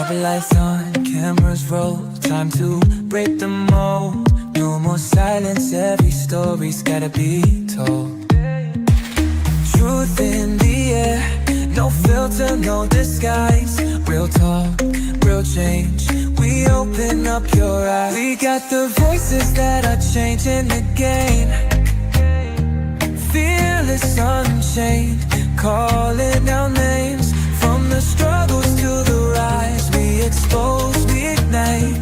Cover lights on, cameras roll. Time to break the mold. No more silence, every story's gotta be told. Truth in the air, no filter, no disguise. Real talk, real change. We open up your eyes. We got the voices that are changing the game. Fearless, unchained, calling our names. From the struggles to the rise, we expose, we ignite.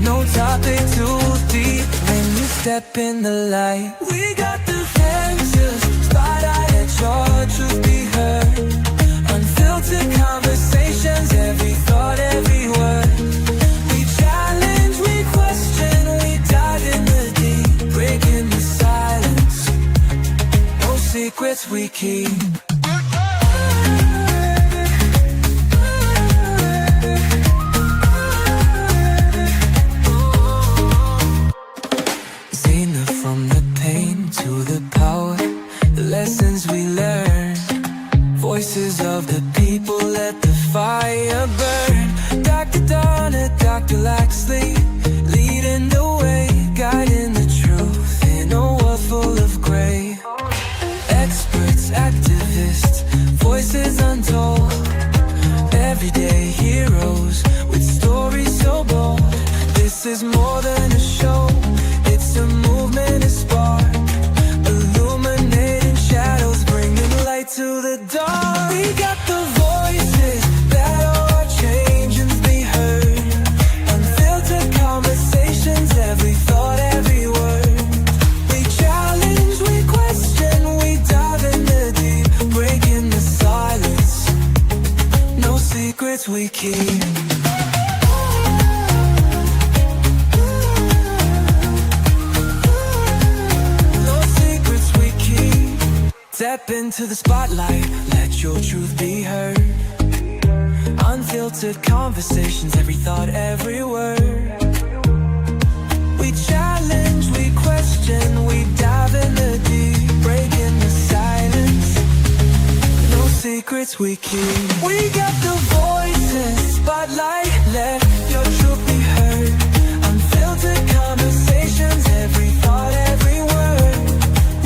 No topic too deep when you step in the light. We got the answers, spotlight at your truth be heard. Unfiltered conversations, every thought, every word. We challenge, we question, we dive in the deep. Breaking the silence, no secrets we keep. From the pain to the power, the lessons we learn. Voices of the people, let the fire burn. Dr. Donna, Dr. Laxley, leading the way, guiding the truth in a world full of gray. Experts, activists, voices untold. Everyday heroes with stories so bold. This is more than a show, it's a movement, a spark, illuminating shadows, bringing light to the dark. We got the voices that are changing, be heard. Unfiltered conversations, every thought, every word. We challenge, we question, we dive in the deep, breaking the silence. No secrets we keep. Step into the spotlight, let your truth be heard. Unfiltered conversations, every thought, every word. We challenge, we question, we dive in the deep, breaking the silence. No secrets we keep. We got the voices, spotlight, let your truth be heard. Unfiltered conversations, every thought, every word.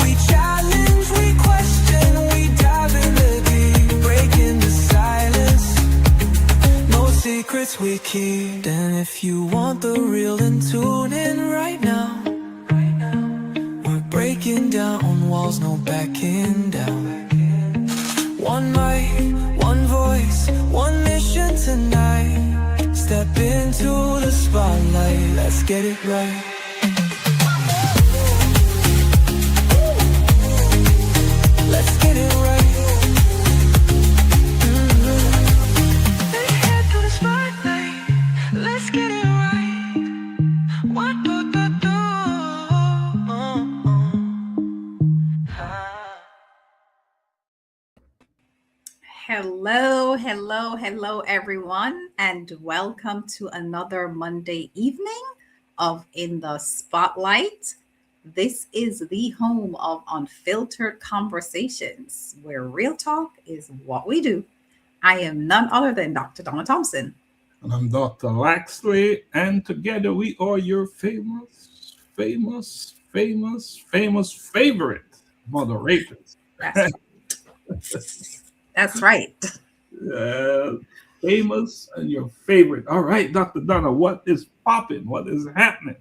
We challenge, we question, we dive in the deep, breaking the silence. No secrets we keep. And if you want the real, then tune in right now. We're breaking down walls, no backing down. One mic, one voice, one mission tonight. Step into the spotlight, let's get it right. Let's get it right. Head to the spotlight. Let's get it right. What do do do? Hello, hello, hello, everyone, and welcome to another Monday evening of In the Spotlight. This is the home of unfiltered conversations where real talk is what we do. I am none other than Dr. Donna Thompson. And I'm Dr. Laxley, and together we are your famous favorite moderators. That's, that's right. Famous and your favorite. All right, Dr. Donna, what is popping? What is happening?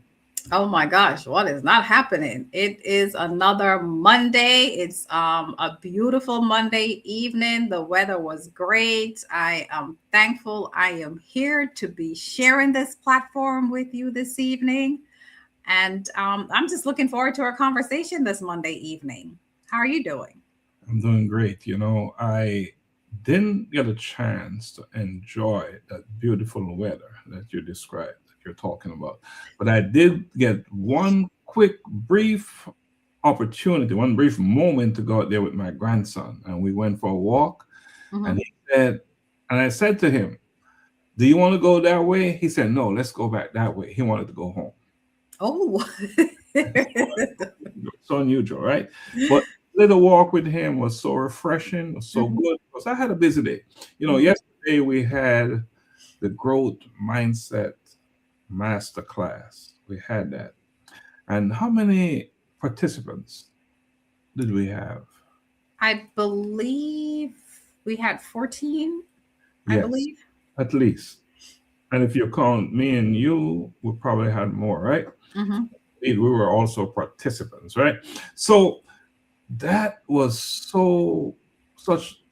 Oh my gosh, what is not happening? It is another Monday. It's a beautiful Monday evening. The weather was great. I am thankful I am here to be sharing this platform with you this evening. And I'm just looking forward to our conversation this Monday evening. How are you doing? I'm doing great. You know, I didn't get a chance to enjoy that beautiful weather that you described, that you're talking about. But I did get one quick, brief opportunity, one brief moment to go out there with my grandson. And we went for a walk. And he said, and I said to him, "Do you want to go that way?" He said, "No, let's go back that way." He wanted to go home. Oh, So unusual, right? But little walk with him was so refreshing, was so good, because I had a busy day. You know, yesterday we had the growth mindset masterclass. We had that. And how many participants did we have? I believe we had 14, I Yes, believe. at least. And if you count me and you, we probably had more, right? Hmm. We were also participants, right? So that was such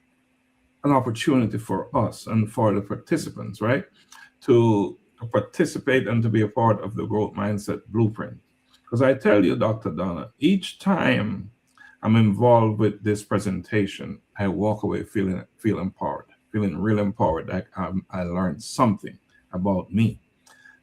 an opportunity for us and for the participants, right? To participate and to be a part of the growth mindset blueprint. Because I tell you, Dr. Donna, each time I'm involved with this presentation, I walk away feel empowered, feeling real empowered. I learned something about me,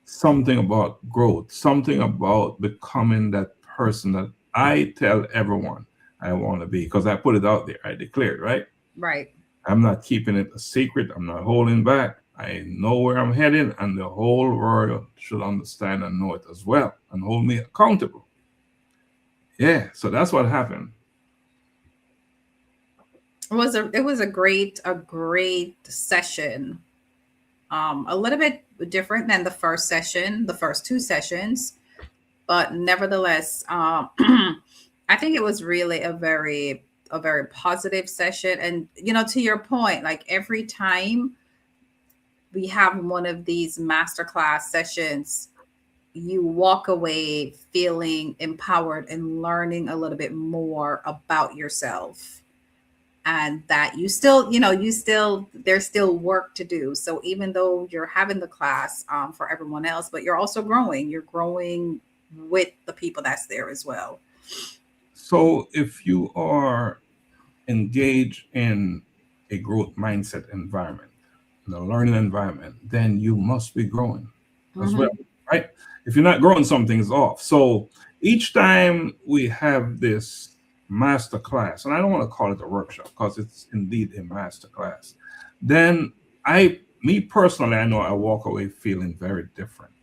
something about growth, something about becoming that person that I tell everyone I want to be. Because I put it out there, I declared, right? Right. I'm not keeping it a secret. I'm not holding back. I know where I'm headed, and the whole world should understand and know it as well and hold me accountable. Yeah, so that's what happened. It was a great session. A little bit different than the first session, the first two sessions, but nevertheless, I think it was really a very positive session. And to your point, like every time we have one of these masterclass sessions, you walk away feeling empowered and learning a little bit more about yourself, and that there's still work to do. So even though you're having the class for everyone else, but you're growing with the people that's there as well. So if you are engaged in a growth mindset environment, in a learning environment, then you must be growing as well, Hmm. right? If you're not growing, something's off. So each time we have this master class, and I don't want to call it a workshop because it's indeed a master class, then me personally, I know I walk away feeling very different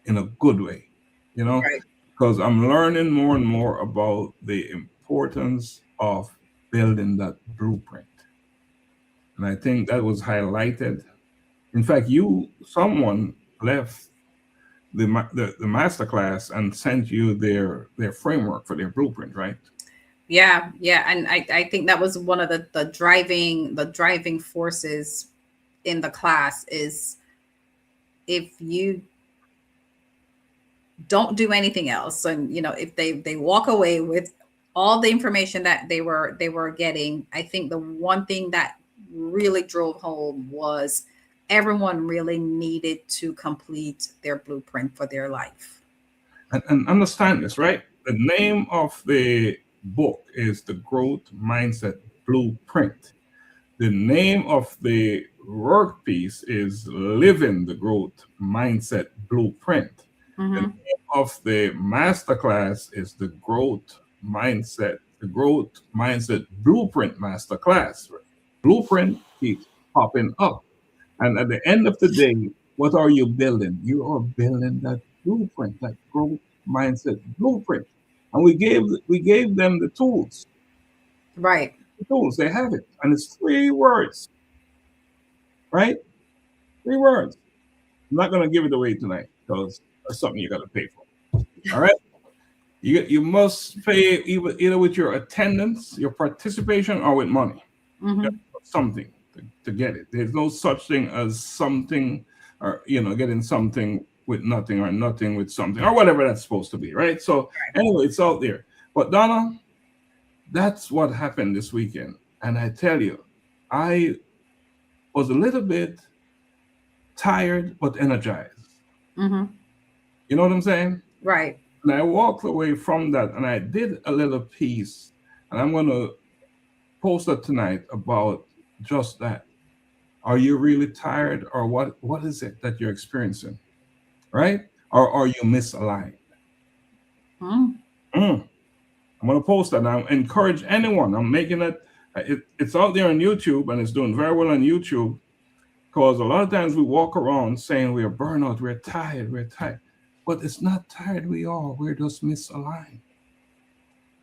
in a good way, you know, Right. because I'm learning more and more about the importance of building that blueprint. And I think that was highlighted. In fact, someone left the master class and sent you their framework for their blueprint, right? Yeah, yeah. And I think that was one of the driving forces in the class is, if you don't do anything else, and if they walk away with all the information that they were getting, I think the one thing that really drove home was everyone really needed to complete their blueprint for their life. And understand this, right? The name of the book is The Growth Mindset Blueprint. The name of the work piece is Living the Growth Mindset Blueprint. The Hmm. name of the masterclass is the Growth Mindset Blueprint Masterclass. Blueprint keeps popping up. And at the end of the day, what are you building? You are building that blueprint, that growth mindset blueprint. And we gave them the tools. Right. The tools, they have it. And it's 3 words, right? 3 words. I'm not gonna give it away tonight because that's something you gotta pay for. All right. You must pay either with your attendance, your participation, or with money. Hmm. Something to get it. There's no such thing as something, or getting something with nothing, or nothing with something, or whatever that's supposed to be, right? So anyway, it's out there. But Donna, that's what happened this weekend. And I tell you, I was a little bit tired but energized. Hmm. You know what I'm saying? Right. And I walked away from that and I did a little piece, and I'm going to post it tonight about just that. Are you really tired, or what is it that you're experiencing, right? Or are you misaligned? Mm. Mm. I'm going to post that. And I encourage anyone. I'm making it's out there on YouTube, and it's doing very well on YouTube, because a lot of times we walk around saying we're burnout, we're tired. But it's not tired we are. We're just misaligned.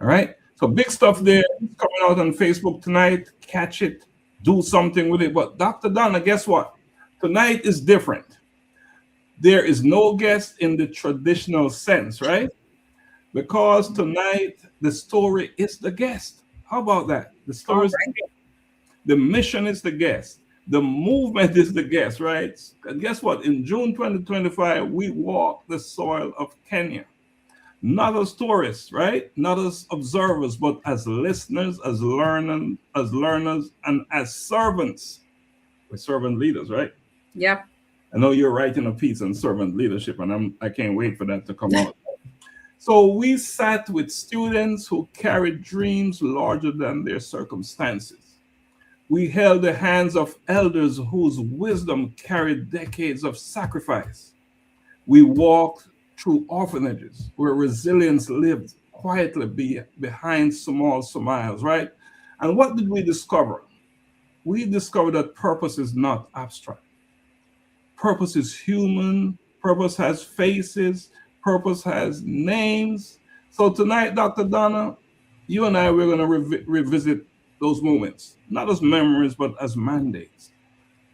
All right. So big stuff there. It's coming out on Facebook tonight. Catch it. Do something with it. But Dr. Donna, guess what? Tonight is different. There is no guest in the traditional sense, right? Because tonight the story is the guest. How about that? The All story is right. the mission is the guest. The movement is the guest, right? And guess what? In June 2025, we walk the soil of Kenya. Not as tourists, right? Not as observers, but as listeners, as learners, and as servants. We're servant leaders, right? Yep. I know you're writing a piece on servant leadership, and I can't wait for that to come out. So we sat with students who carried dreams larger than their circumstances. We held the hands of elders whose wisdom carried decades of sacrifice. We walked through orphanages where resilience lived quietly behind small smiles, right? And what did we discover? We discovered that purpose is not abstract. Purpose is human. Purpose has faces. Purpose has names. So tonight, Dr. Donna, you and I, we're going to revisit those moments, not as memories, but as mandates.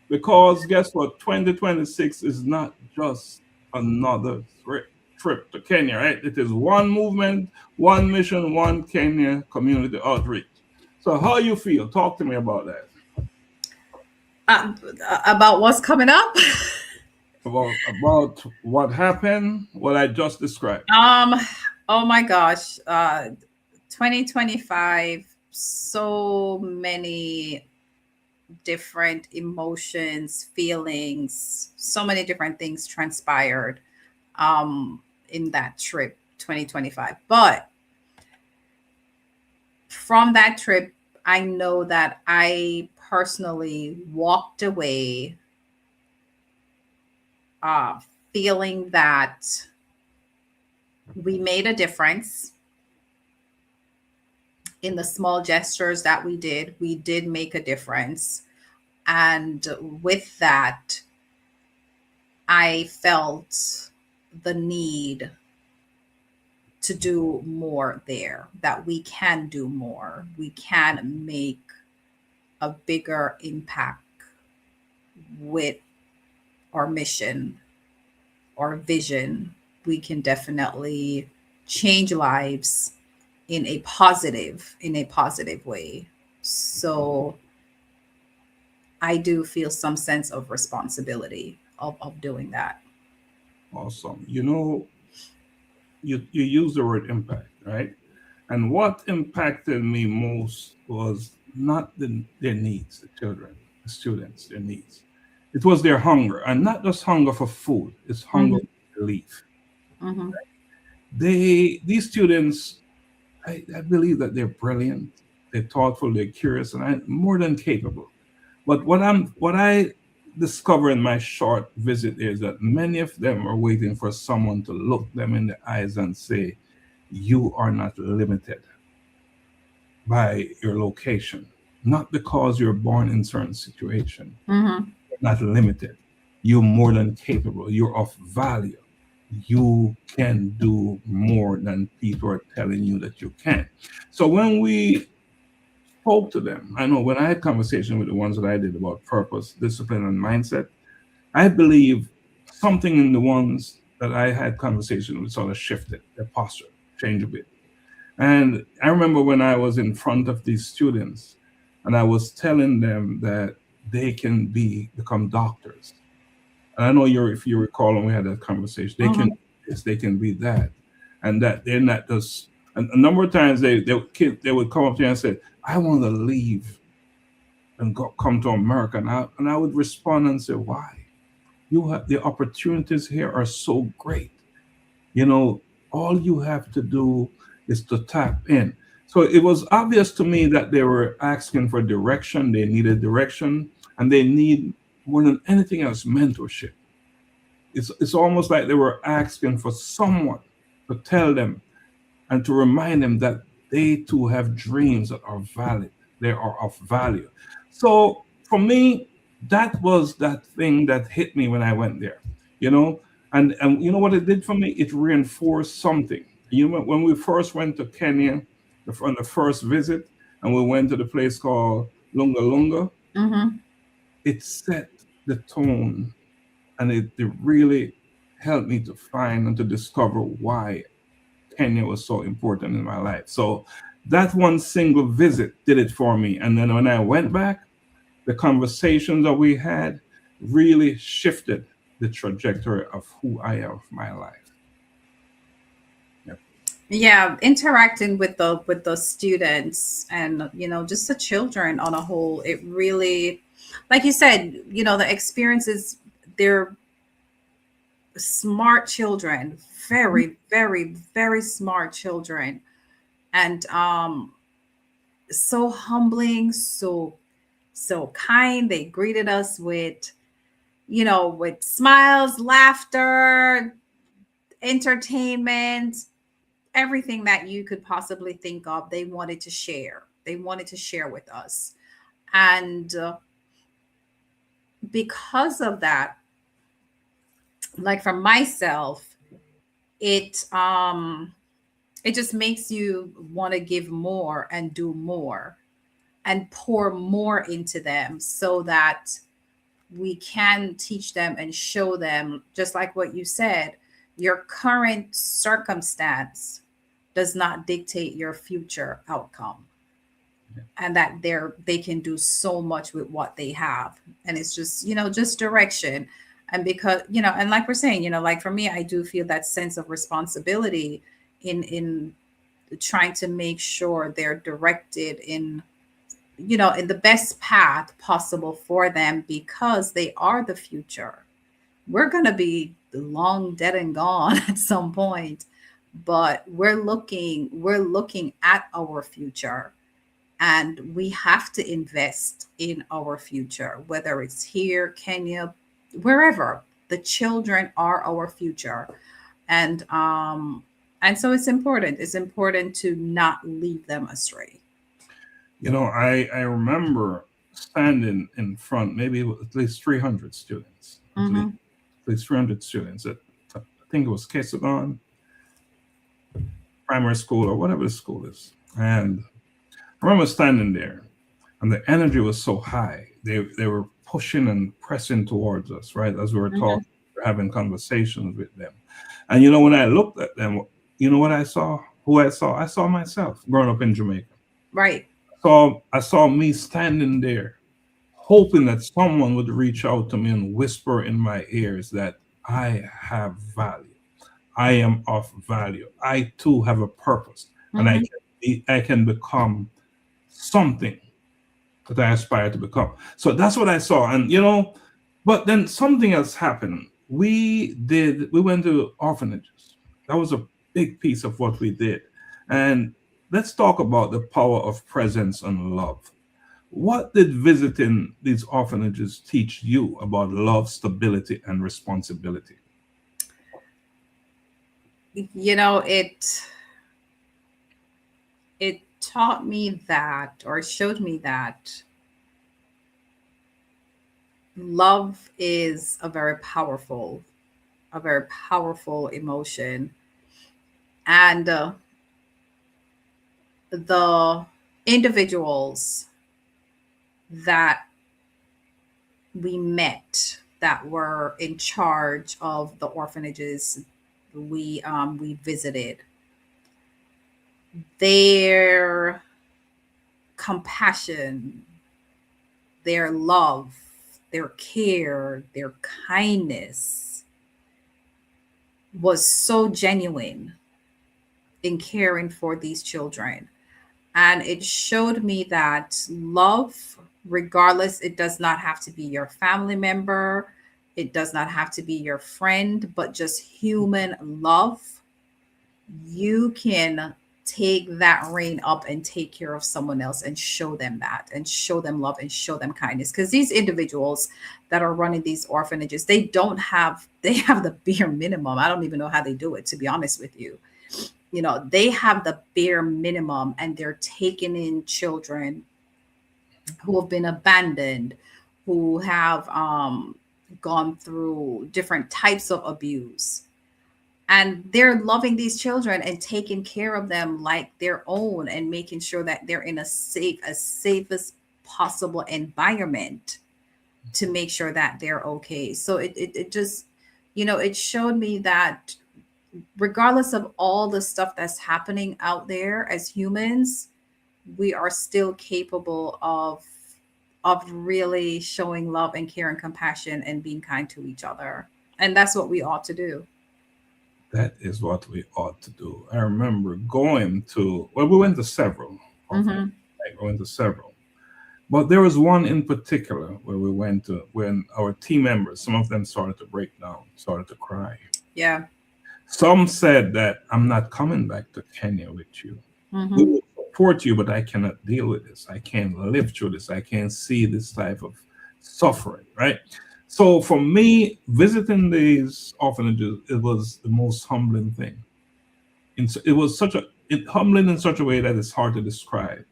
Because guess what? 2026 is not just another trip to Kenya, right? It is one movement, one mission, one Kenya community outreach. So how you feel? Talk to me about that. Uh, about what's coming up? About what happened, what I just described. um, oh my gosh. 2025, so many different emotions, feelings, so many different things transpired in that trip 2025. But from that trip, I know that I personally walked away feeling that we made a difference in the small gestures that we did. We did make a difference. And with that, I felt the need to do more there, that we can do more. We can make a bigger impact with our mission, our vision. We can definitely change lives in a positive way. So I do feel some sense of responsibility of doing that. Awesome. You use the word impact, right? And what impacted me most was not their needs, the children, the students, their needs. It was their hunger, and not just hunger for food, it's hunger Mhm, for belief. mhm, These students, I believe that they're brilliant, they're thoughtful, they're curious, and more than capable. But what I discover in my short visit is that many of them are waiting for someone to look them in the eyes and say, "You are not limited by your location, not because you're born in certain situation. mhm. You're not limited. You're more than capable. You're of value. You can do more than people are telling you that you can." So when we spoke to them, I know when I had conversation with the ones that I did about purpose, discipline, and mindset, I believe something in the ones that I had conversation with sort of shifted their posture, changed a bit. And I remember when I was in front of these students and I was telling them that they can become doctors. And I know if you recall when we had that conversation, they can Mhm. this, they can be that. And that they're not just and a number of times they would come up to me and say, "I want to leave and come to America." And I would respond and say, "Why? You have the opportunities here are so great. You know, all you have to do is to tap in." So it was obvious to me that they were asking for direction. They needed direction, and they need more than anything else mentorship. It's almost like they were asking for someone to tell them and to remind them that they too have dreams that are valid. They are of value. So for me, that was that thing that hit me when I went there, you know. And you know what it did for me? It reinforced something. You know, when we first went to Kenya on the first visit, and we went to the place called Lunga Lunga, Mhm. it set the tone, and it really helped me to find and to discover why Kenya was so important in my life. So that one single visit did it for me. And then when I went back, the conversations that we had really shifted the trajectory of who I am of my life. Yep. Yeah, interacting with the students and just the children on a whole, it really, like you said, the experiences, they're smart children, very, very, very smart children, and so humbling, so kind. They greeted us with with smiles, laughter, entertainment, everything that you could possibly think of. They wanted to share. They wanted to share with us. And because of that, like for myself, it just makes you want to give more and do more and pour more into them so that we can teach them and show them, just like what you said, your current circumstance does not dictate your future outcome. Yeah. And that they can do so much with what they have. And it's just, just direction. And because, and like we're saying, like for me, I do feel that sense of responsibility in trying to make sure they're directed in the best path possible for them, because they are the future. We're going to be long dead and gone at some point, but we're looking at our future, and we have to invest in our future, whether it's here, Kenya, wherever. The children are our future. And so it's important to not leave them astray. I remember standing in front, maybe at least 300 students, Mm-hmm. at least 300 students at, I think it was Kesagon Primary School or whatever the school is. And I remember standing there, and the energy was so high. They were pushing and pressing towards us, right? As we were talking, having conversations with them. And when I looked at them, what I saw? Who I saw? I saw myself growing up in Jamaica. Right. So I saw me standing there, hoping that someone would reach out to me and whisper in my ears that I have value. I am of value. I too have a purpose, and I can become something that I aspire to become. So that's what I saw. And but then something else happened. We went to orphanages. That was a big piece of what we did. And let's talk about the power of presence and love. What did visiting these orphanages teach you about love, stability, and responsibility? It taught me that, or showed me that love is a very powerful emotion. And the individuals that we met that were in charge of the orphanages we visited, their compassion, their love, their care, their kindness was so genuine in caring for these children. And it showed me that love, regardless, it does not have to be your family member, it does not have to be your friend, but just human love. You can take that reign up and take care of someone else and show them that, and show them love and show them kindness. Because these individuals that are running these orphanages, they have the bare minimum. I don't even know how they do it, to be honest with you. They have the bare minimum, and they're taking in children who have been abandoned, who have gone through different types of abuse. And they're loving these children and taking care of them like their own, and making sure that they're in as safest possible environment. to make sure that they're okay. So it just, it showed me that regardless of all the stuff that's happening out there as humans, we are still capable of really showing love and care and compassion and being kind to each other. And that's what we ought to do. That is what we ought to do. I remember going to, well, we went to several. Mm-hmm. I went to several. But there was one in particular where we went to when our team members, some of them started to break down, started to cry. Yeah. Some said that I'm not coming back to Kenya with you. Mm-hmm. We will support you, but I cannot deal with this. I can't live through this. I can't see this type of suffering, right? So for me, visiting these orphanages, it was the most humbling thing. It was humbling in such a way that it's hard to describe.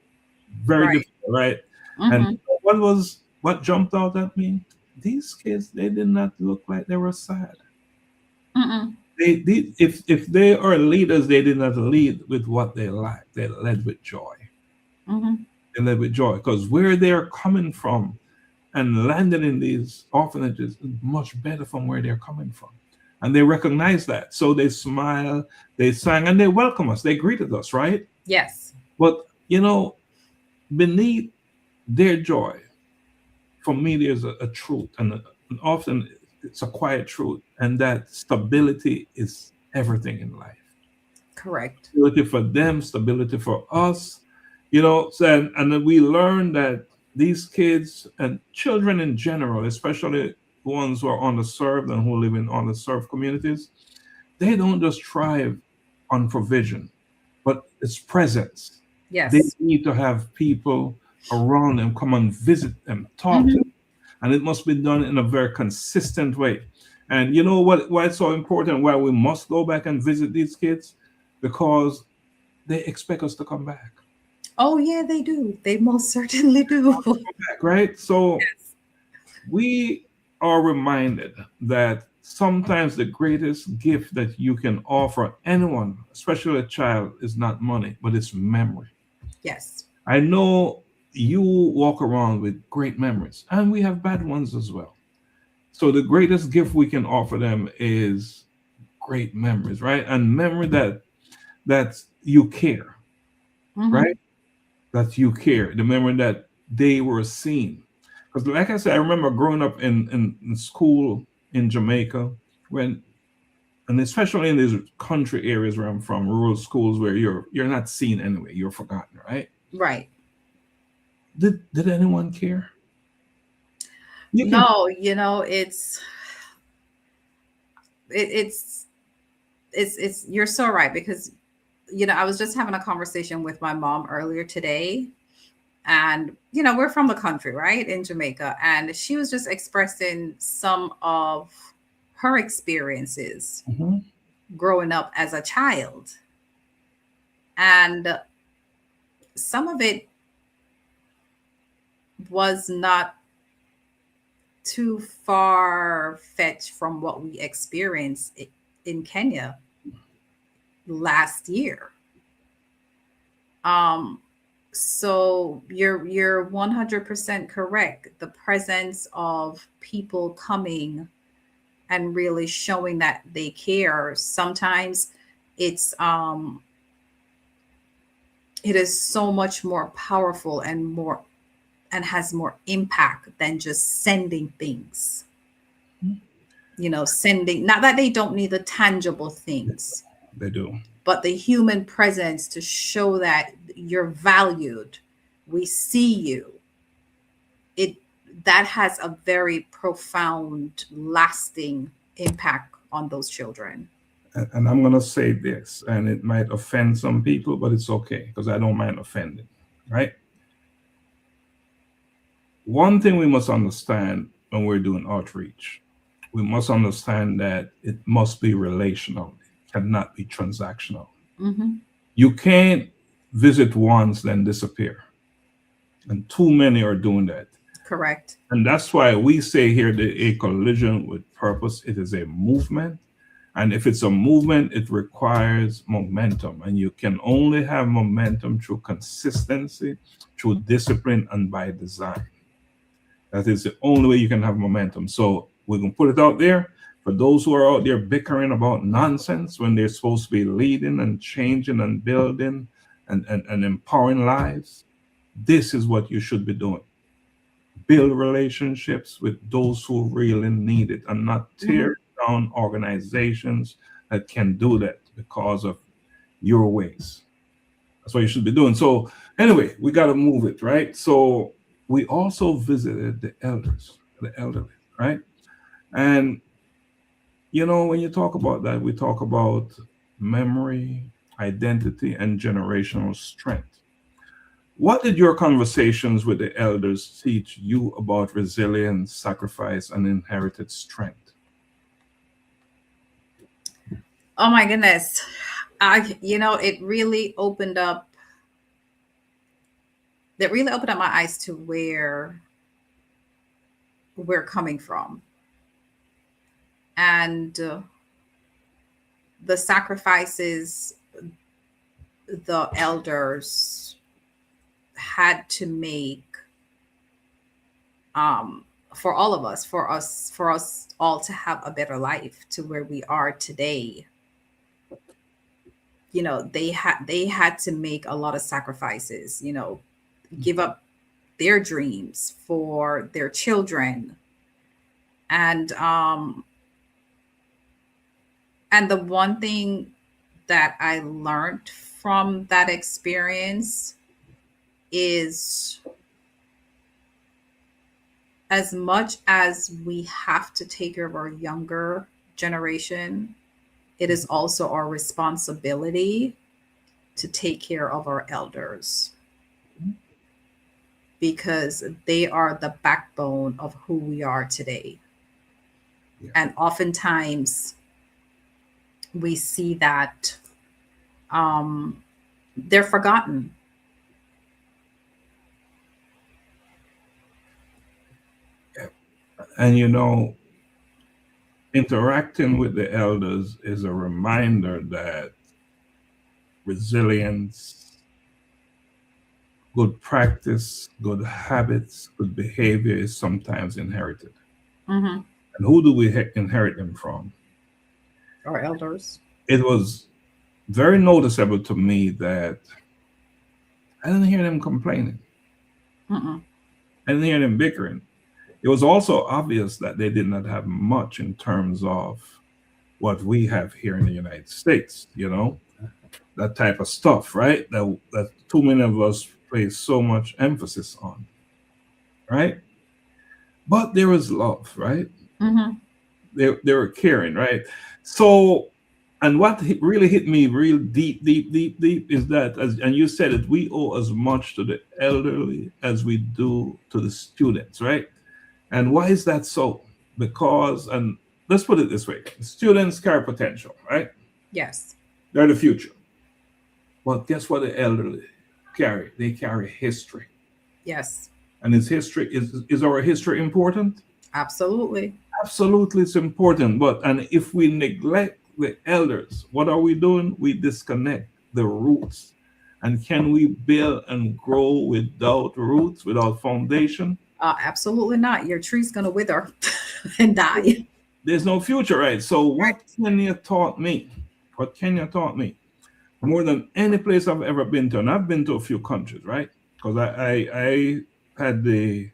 Very Right. difficult, right? Mm-hmm. And what jumped out at me? These kids, they did not look like they were sad. Mm-mm. They did, if they are leaders, they did not lead with what they lacked. They led with joy. Mm-hmm. They led with joy because where they're coming from and landing in these orphanages is much better from where they're coming from. And they recognize that. So they smile, they sang, and they welcome us. They greeted us, right? Yes. But, beneath their joy, for me, there's a truth. And often it's a quiet truth. And that stability is everything in life. Correct. Stability for them, stability for us. And then we learn that these kids and children in general, especially the ones who are underserved and who live in underserved communities, they don't just thrive on provision, but it's presence. Yes. They need to have people around them come and visit them, talk to them. And it must be done in a very consistent way. And you know why it's so important, why we must go back and visit these kids? Because they expect us to come back. Oh, yeah, they do. They most certainly do. Right? So Yes. we are reminded that sometimes the greatest gift that you can offer anyone, especially a child, is not money, but it's memory. Yes. I know you walk around with great memories, and we have bad ones as well. So the greatest gift we can offer them is great memories, right? And memory that you care, Mhm. right? That you care. The memory that they were seen. Because like I said, I remember growing up in school in Jamaica and especially in these country areas where I'm from, rural schools where you're not seen anyway, you're forgotten, right? Right. Did anyone care? You can No, it's you're so right because I was just having a conversation with my mom earlier today, and we're from the country, right, in Jamaica, and she was just expressing some of her experiences Mhm. growing up as a child, and some of it was not too far fetched from what we experienced in Kenya last year. So you're 100% correct. The presence of people coming and really showing that they care. Sometimes it's it is so much more powerful and has more impact than just sending things. Sending, not that they don't need the tangible things, They do. but the human presence to show that you're valued, we see you. That has a very profound, lasting impact on those children. And I'm going to say this, and it might offend some people, but it's okay because I don't mind offending, right? One thing we must understand when we're doing outreach, we must understand that it must be relational. It cannot be transactional. Mm-hmm. You can't visit once, then disappear. And too many are doing that. Correct. And that's why we say here that a collision with purpose, it is a movement. And if it's a movement, it requires momentum. And you can only have momentum through consistency, through discipline, and by design. That is the only way you can have momentum. So we're going to put it out there for those who are out there bickering about nonsense when they're supposed to be leading and changing and building and empowering lives. This is what you should be doing. Build relationships with those who really need it and not tear down organizations that can do that because of your ways. That's what you should be doing. So anyway, we got to move it, right? So we also visited the elderly, right? And when you talk about that, we talk about memory, identity, and generational strength. What did your conversations with the elders teach you about resilience, sacrifice, and inherited strength? Oh my goodness. It really opened up my eyes to where we're coming from. And the sacrifices the elders had to make for all of us, for us all to have a better life to where we are today. They had to make a lot of sacrifices, give up their dreams for their children. And the one thing that I learned from that experience is, as much as we have to take care of our younger generation, it is also our responsibility to take care of our elders, because they are the backbone of who we are today. Yeah. And oftentimes we see that they're forgotten. And interacting with the elders is a reminder that resilience, good practice, good habits, good behavior is sometimes inherited. Mm-hmm. And who do we inherit them from? Our elders. It was very noticeable to me that I didn't hear them complaining. Mm-mm. I didn't hear them bickering. It was also obvious that they did not have much in terms of what we have here in the United States, that type of stuff, right? That too many of us place so much emphasis on, right? But there was love, right? Mm-hmm. They were caring, right? So, and what really hit me real deep is that, and you said it, we owe as much to the elderly as we do to the students, right? And why is that so? Because, and let's put it this way, students carry potential, right? Yes. They're the future. But guess what the elderly carry? They carry history. Yes. And is our history important? Absolutely. Absolutely, it's important. And if we neglect the elders, what are we doing? We disconnect the roots. And can we build and grow without roots, without foundation? Absolutely not. Your tree's going to wither and die. There's no future, right? So what Kenya taught me, more than any place I've ever been to, and I've been to a few countries, right? Because I had I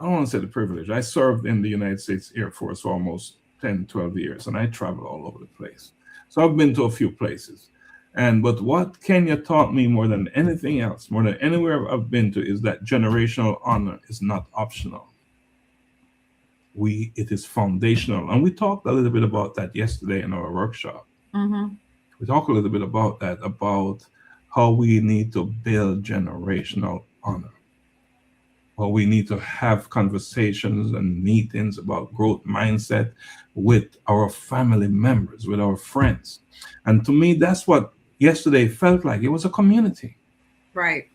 don't want to say the privilege. I served in the United States Air Force for almost 10, 12 years, and I traveled all over the place. So I've been to a few places. But what Kenya taught me more than anything else, more than anywhere I've been to, is that generational honor is not optional. It is foundational. And we talked a little bit about that yesterday in our workshop. Mm-hmm. We talked a little bit about that, about how we need to build generational honor. How we need to have conversations and meetings about growth mindset with our family members, with our friends. And to me, that's what yesterday felt like. It was a community. Right.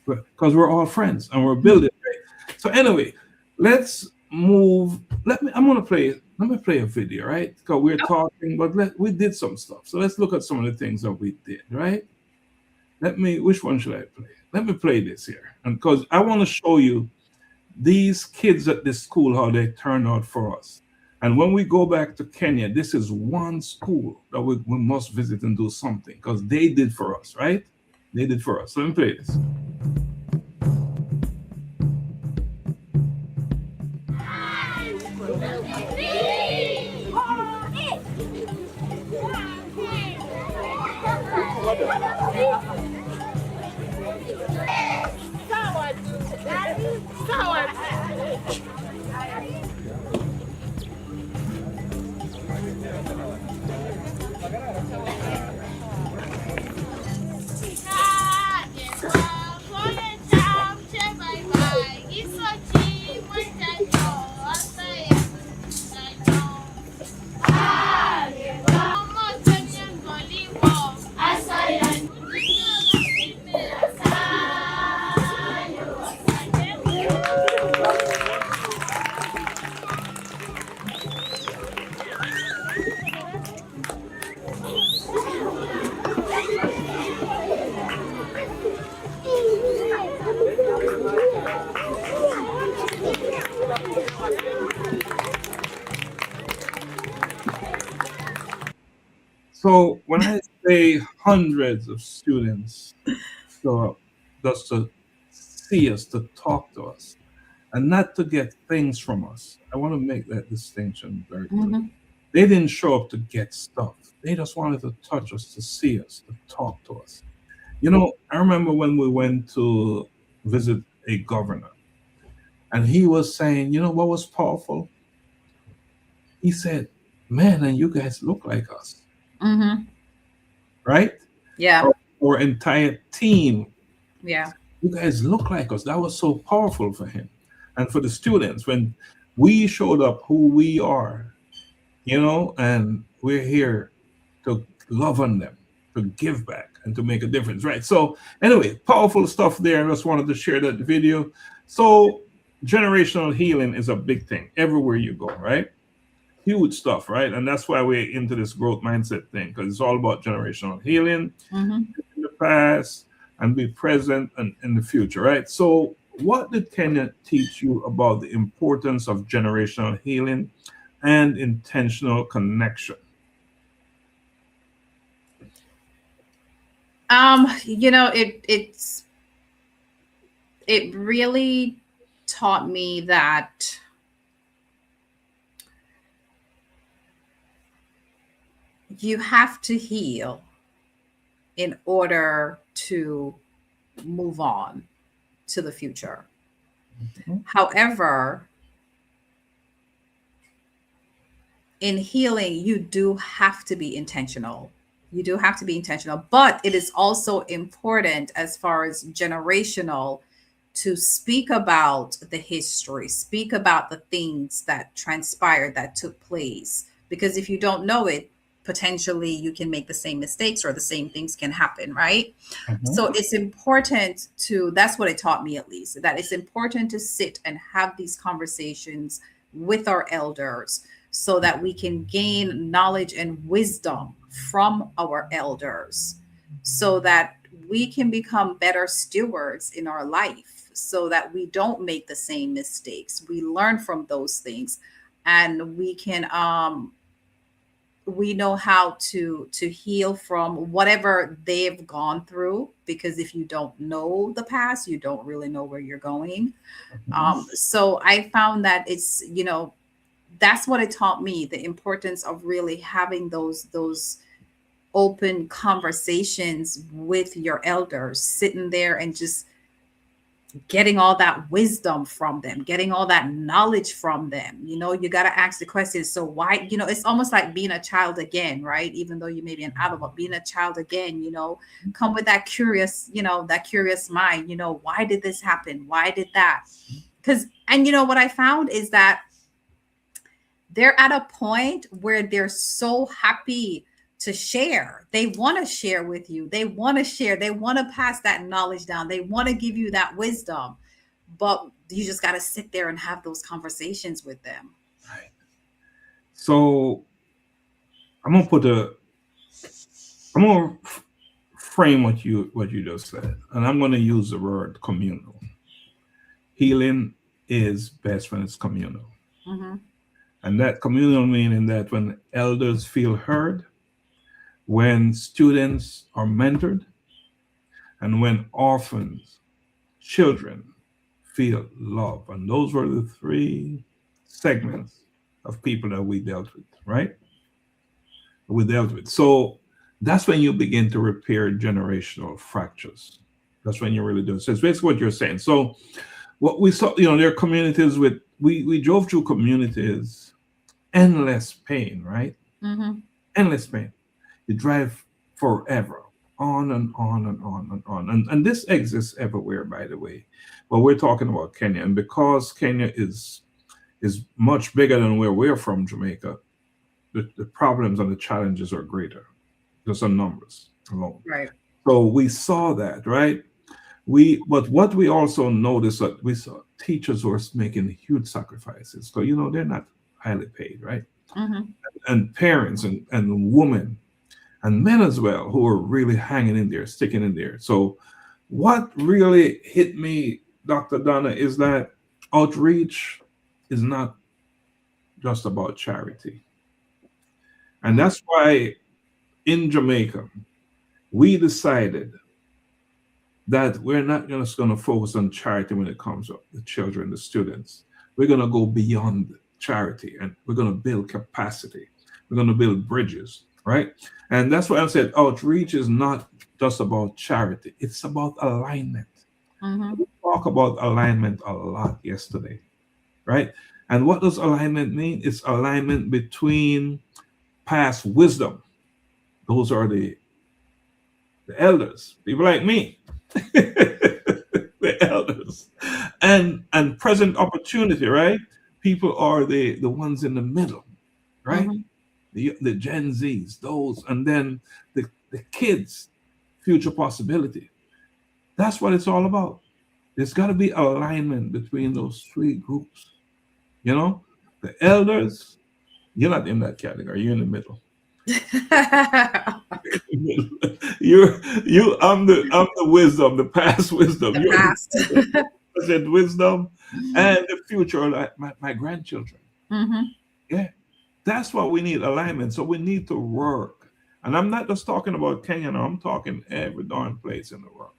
Because we're all friends and we're building. Right? So anyway, let's move. Let me play a video, right? Because we're talking, but we did some stuff. So let's look at some of the things that we did, right? Which one should I play? Let me play this here. And because I want to show you these kids at this school, how they turned out for us. And when we go back to Kenya, this is one school that we must visit and do something because they did for us, right? They did for us. So let me play this. So when I say hundreds of students show up just to see us, to talk to us, and not to get things from us, I want to make that distinction very clear. Mhm. They didn't show up to get stuff. They just wanted to touch us, to see us, to talk to us. You know, I remember when we went to visit a governor, and he was saying, you know what was powerful? He said, man, and you guys look like us, Mhm. right? Yeah. Our entire team, Yeah. you guys look like us. That was so powerful for him. And for the students, when we showed up who we are, you know, and we're here to love on them, to give back, and to make a difference, right? So, anyway, powerful stuff there. I just wanted to share that video. So, generational healing is a big thing everywhere you go, right? Huge stuff, right? And that's why we're into this growth mindset thing because it's all about generational healing Mhm. in the past and be present and in the future, right? So, what did Kenya teach you about the importance of generational healing and intentional connection? You know, it really taught me that you have to heal in order to move on to the future. Mhm. However, in healing, you do have to be intentional. You do have to be intentional, but it is also important as far as generational to speak about the history, speak about the things that transpired, that took place. Because if you don't know it, potentially you can make the same mistakes or the same things can happen, right? Mhm. So it's important to, that's what it taught me at least, that it's important to sit and have these conversations with our elders so that we can gain knowledge and wisdom from our elders so that we can become better stewards in our life so that we don't make the same mistakes. We learn from those things and we know how to heal from whatever they've gone through, because if you don't know the past, you don't really know where you're going. Mhm. So I found that it's, that's what it taught me, the importance of really having those open conversations with your elders, sitting there and just getting all that wisdom from them, getting all that knowledge from them. You got to ask the question, so why, it's almost like being a child again, right? Even though you may be an adult, but being a child again, come with that curious, that curious mind, why did this happen? Why did that? And what I found is that they're at a point where they're so happy to share. They want to share with you. They want to share. They want to pass that knowledge down. They want to give you that wisdom. But you just got to sit there and have those conversations with them. Right. So I'm gonna frame what you just said, and I'm gonna use the word communal healing is best when it's communal. Mm-hmm. And that communal meaning that when elders feel heard, when students are mentored, and when orphans, children feel love. And those were the three segments of people that we dealt with, right? We dealt with. So that's when you begin to repair generational fractures. That's when you really do it. So it's basically what you're saying. So what we saw, there are communities with, we drove through communities, endless pain, right? Mm-hmm. Endless pain. You drive forever, on and on and on and on. And this exists everywhere, by the way. But we're talking about Kenya. And because Kenya is much bigger than where we're from, Jamaica, the problems and the challenges are greater, just on numbers alone. Right. So we saw that, right? But what we also noticed that we saw teachers who are making huge sacrifices. So they're not highly paid, right? Mm-hmm. And parents and women and men as well who are really hanging in there, sticking in there. So what really hit me, Dr. Donna, is that outreach is not just about charity. And that's why in Jamaica, we decided that we're not just going to focus on charity when it comes to the children, the students. We're going to go beyond charity and we're going to build capacity. We're going to build bridges, right? And that's why I said outreach is not just about charity. It's about alignment. Mm-hmm. We talk about alignment a lot yesterday, right? And what does alignment mean? It's alignment between past wisdom. Those are the elders, people like me, the elders, and present opportunity, right? People are the ones in the middle, right? Mm-hmm. The Gen Zs, those, and then the kids, future possibility. That's what it's all about. There's got to be alignment between those three groups. The elders, you're not in that category. You're in the middle. I'm the wisdom, the past wisdom. The past. I said wisdom and the future, like my grandchildren. Mm-hmm. Yeah. That's what we need, alignment. So we need to work. And I'm not just talking about Kenya, no, I'm talking every darn place in the world.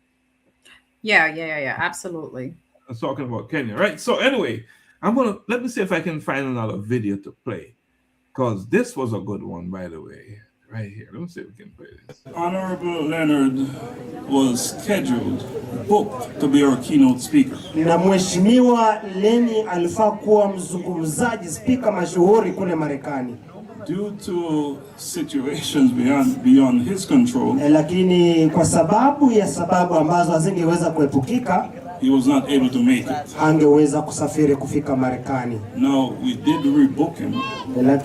Yeah, absolutely. I'm talking about Kenya, right? So anyway, let me see if I can find another video to play. Because this was a good one, by the way. Right here. Let me see if we can play this. Honorable Leonard was scheduled, booked to be our keynote speaker. Na Mheshimiwa Lenny alifaa kuwa mzungumzaji spika mashuhuri kule Marekani. Due to situations beyond his control, lakini kwa sababu ambazo hazingeweza kuepukika, he was not able to make it. Hangeweza kusafiri kufika Marekani. Now we did rebook him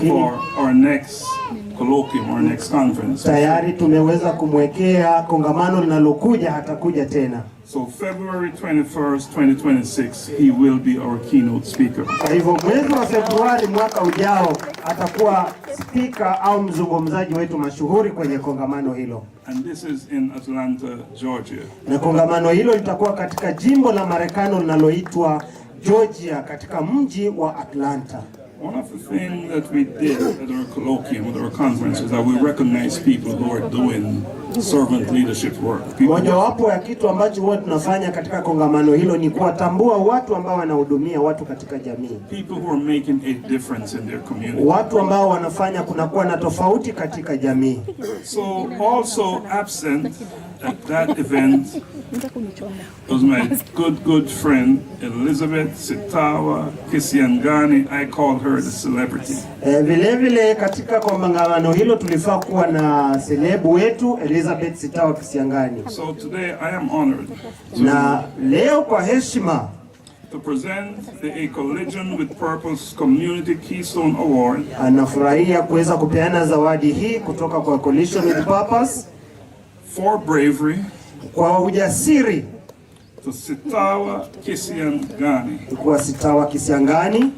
for our next colloquium, our next conference. Tayari tumeweza kumwekea kongamano linalokuja, hatakuja tena. So February 21st, 2026, he will be our keynote speaker. Kwa hivyo mwezi wa Februari mwaka ujao atakuwa spika au mzungumzaji wetu mashuhuri kwenye kongamano hilo. And this is in Atlanta, Georgia. Na kongamano hilo litakuwa katika jimbo la Marekani linaloitwa Georgia, katika mji wa Atlanta. One of the things that we did at our colloquium, at our conference, is that we recognize people who are doing servant leadership work. Mojawapo ya kitu ambacho huwa tunafanya katika kongamano hilo ni kuwatambua watu ambao wanahudumia watu katika jamii. People who are making a difference in their community. Watu ambao wanafanya kunakuwa na tofauti katika jamii. So also absent at that event was my good friend Elizabeth Sitawa Kisiangani. I called her the celebrity. Vile katika kongamano hilo tulifaa kuwa na celebu wetu Elizabeth Sitawa Kisiangani. So today I am honored na leo kwa heshima to present the A Collision with Purpose Community Keystone Award. Anafurahia kuweza kupeana zawadi hii kutoka kwa Collision with Purpose for bravery, kwa ujasiri, to Sitawa Kisiangani. Kwa Sitawa Kisiangani.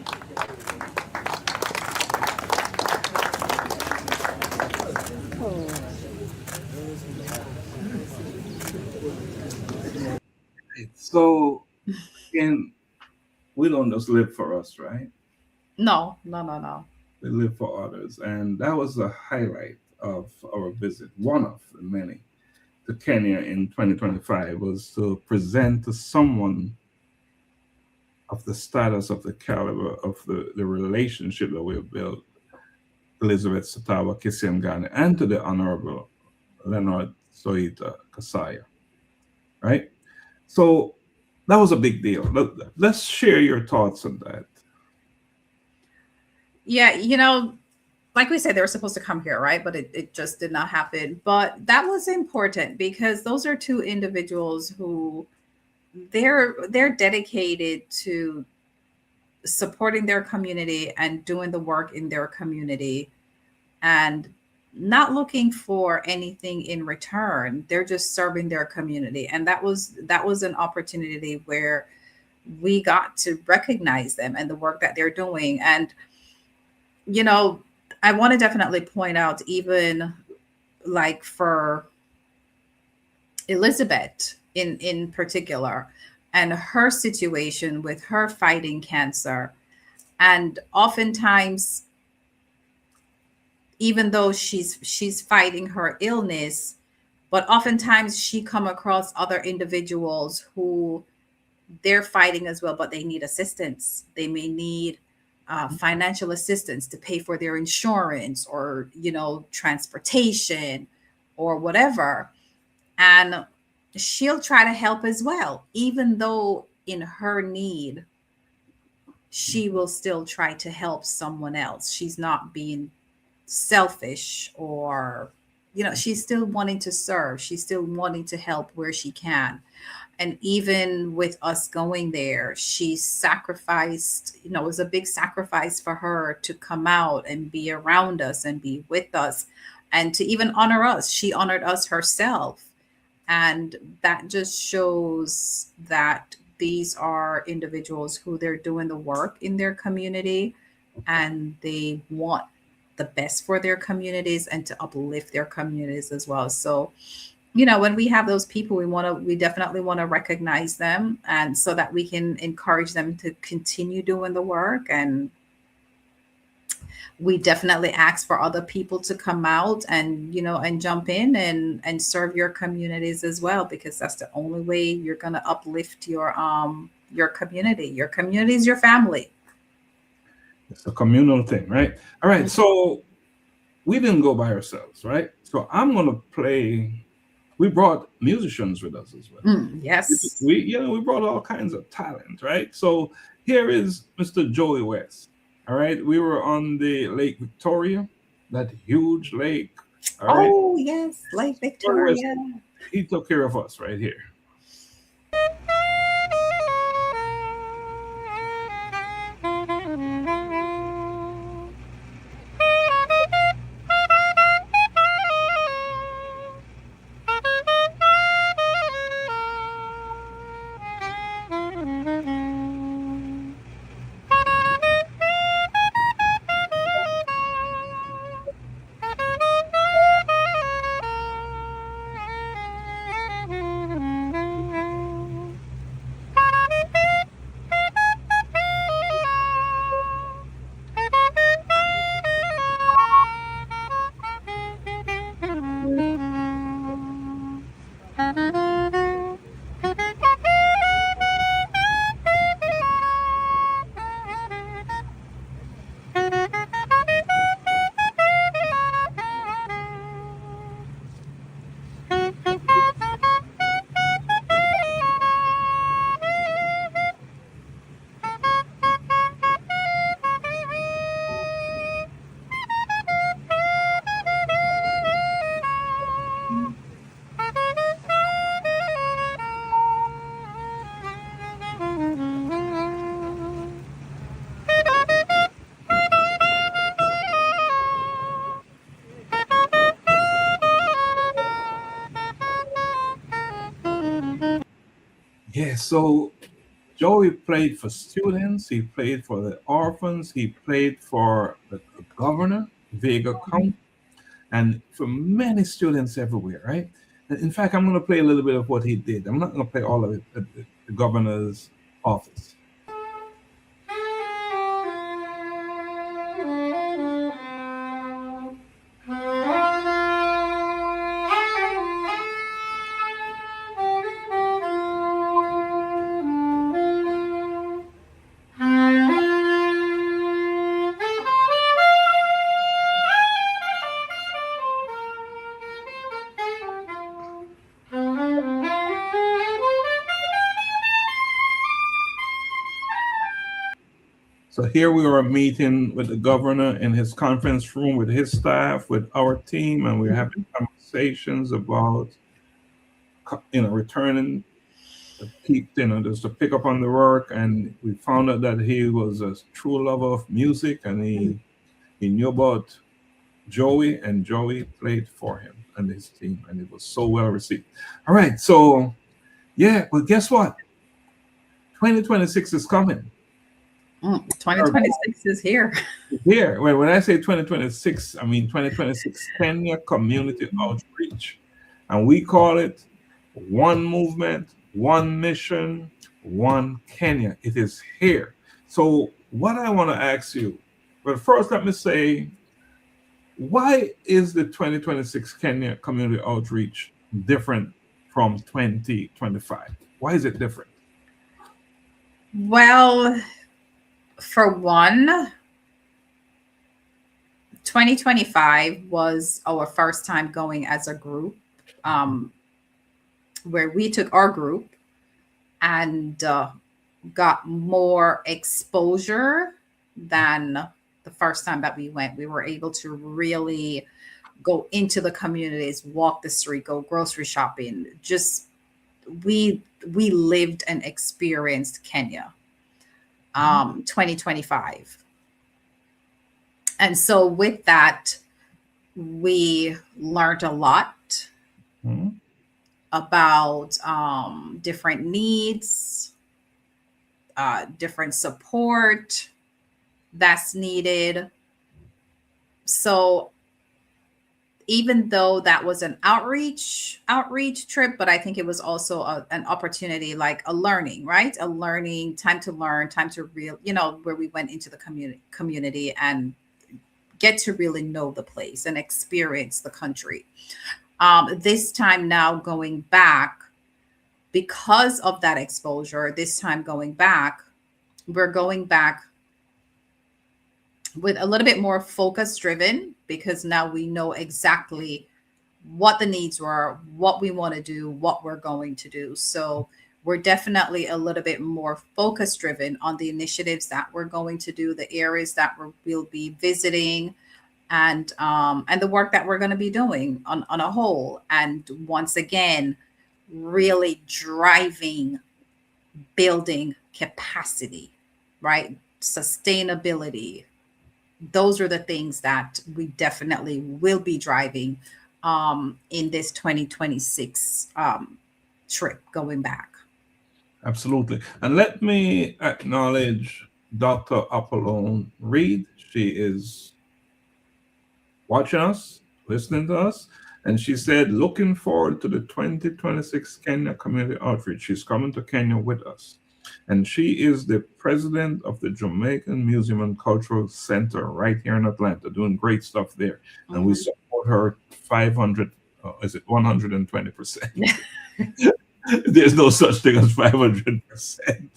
So we don't just live for us, right? No, no, no, no. We live for others. And that was the highlight of our visit, one of the many, to Kenya in 2025, was to present to someone of the status, of the caliber, of the relationship that we have built, Elizabeth Satawa Kisiangani, and to the Honorable Leonard Soita Kasaya, right? So that was a big deal. Let's share your thoughts on that. Yeah, you know, like we said, they were supposed to come here, right? But it just did not happen. But that was important because those are two individuals who they're dedicated to supporting their community and doing the work in their community and not looking for anything in return. They're just serving their community. And that was an opportunity where we got to recognize them and the work that they're doing. And, you know, I want to definitely point out, even like for Elizabeth in particular, and her situation with her fighting cancer. And oftentimes, even though she's fighting her illness, but oftentimes she come across other individuals who they're fighting as well, but they need assistance. They may need financial assistance to pay for their insurance, or, you know, transportation or whatever. And she'll try to help as well, even though in her need, she will still try to help someone else. She's not being selfish, or, you know, she's still wanting to serve. She's still wanting to help where she can. And even with us going there, she sacrificed, you know, it was a big sacrifice for her to come out and be around us and be with us and to even honor us. She honored us herself. And that just shows that these are individuals who they're doing the work in their community, and they want the best for their communities and to uplift their communities as well. So, you know, when we have those people, we definitely want to recognize them, and so that we can encourage them to continue doing the work. And we definitely ask for other people to come out and, you know, and jump in and serve your communities as well, because that's the only way you're going to uplift your community. Your community is your family. It's a communal thing, right? All right. So we didn't go by ourselves, right? So I'm going to play. We brought musicians with us as well. Yes. We brought all kinds of talent, right? So here is Mr. Joey West. All right. We were on the Lake Victoria, that huge lake. All right? Oh, yes. Lake Victoria. He took care of us right here. Yeah, so Joey played for students, he played for the orphans, he played for the governor, Vega County, and for many students everywhere, right? And in fact, I'm going to play a little bit of what he did. I'm not going to play all of it at the governor's office. So here we are meeting with the governor in his conference room with his staff, with our team, and we're having conversations about, returning just to pick up on the work. And we found out that he was a true lover of music, and he knew about Joey, and Joey played for him and his team, and it was so well received. All right, so yeah, but guess what? 2026 is coming. 2026 is here. Here, when I say 2026, I mean 2026 Kenya Community Outreach. And we call it One Movement, One Mission, One Kenya. It is here. So what I want to ask you, but first let me say, why is the 2026 Kenya Community Outreach different from 2025? Why is it different? Well, for one, 2025 was our first time going as a group, where we took our group and got more exposure than the first time that we went. We were able to really go into the communities, walk the street, go grocery shopping. Just we lived and experienced Kenya. 2025. And so with that, we learned a lot about different needs, different support that's needed. So even though that was an outreach trip, but I think it was also an opportunity, like a learning, right? A learning, time to learn, time to where we went into the community and get to really know the place and experience the country. This time now going back, because of that exposure, this time going back, we're going back with a little bit more focus driven, because now we know exactly what the needs were, what we want to do, what we're going to do. So we're definitely a little bit more focus driven on the initiatives that we're going to do, the areas that we'll be visiting, and the work that we're going to be doing on a whole. And once again, really driving, building capacity, right? Sustainability. Those are the things that we definitely will be driving in this 2026 trip going back. Absolutely. And let me acknowledge Dr. Apollon Reed. She is watching us, listening to us, and she said, looking forward to the 2026 Kenya Community Outreach. She's coming to Kenya with us. And she is the president of the Jamaican Museum and Cultural Center right here in Atlanta, doing great stuff there. Mm-hmm. And we support her 120%? There's no such thing as 500%.